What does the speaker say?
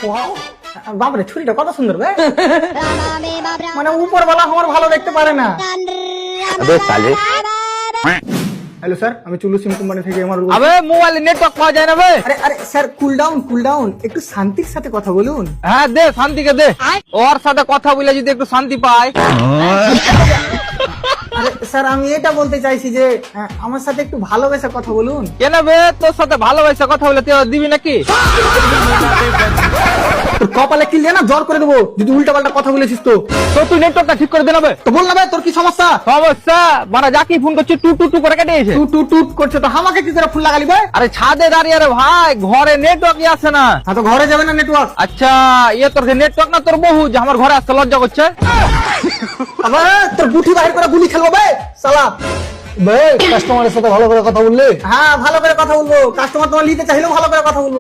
Wow, বাপরে ছুরিটা কত সুন্দর বে। মানে উপরওয়ালা আমার ভালো দেখতে পারে না। হ্যালো স্যার, আমি চুলু সিম কোম্পানি থেকে আমার আবে মোবাইলে নেটওয়ার্ক পাওয়া যায় না বে। আরে স্যার, কুল ডাউন, একটু শান্তির সাথে কথা বলুন। হ্যাঁ দে শান্তিকে দে, ওর সাথে কথা বলে যদি একটু শান্তি পায়। আরে স্যার, আমি এটা বলতে চাইছি যে আমার সাথে একটু ভালোবেসে কথা বলুন। কেন বে, তোর সাথে ভালোবাসা কথা বলে তুই দিবি নাকি? তোর কপালে কিল দিয়ে না জ্বর করে দেবো যদি উল্টা পাল্টা কথা বলেছিস। তো তো তুই নেটওয়ার্কটা ঠিক করে দে না বে। তো বল না ভাই, তোর কি সমস্যা? সমস্যা মানে যাকে ফোন করছি টু টু টু করে কেটেছে। টুট করছে তো আমাকে কি করে ফুল লাগালি ভাই? আরে ছাদে দাঁড়িয়ে রে ভাই, ঘরে নেটওয়ার্কই আসে না। হ্যাঁ, তো ঘরে যাবে না নেটওয়ার্ক? আচ্ছা ইয়ে তোর নেটওয়ার্ক না তোর বহু যে আমার ঘরে আসতে লজ্জা করছে। আবার তোর বুঠি বাহির করে গুলি খেলবো ভাই শালা। ভাই কাস্টমারের সাথে ভালো করে কথা বললে হ্যাঁ, ভালো করে কথা বলবো। কাস্টমার তোমার নিতে চাইলেও ভালো করে কথা বলবো।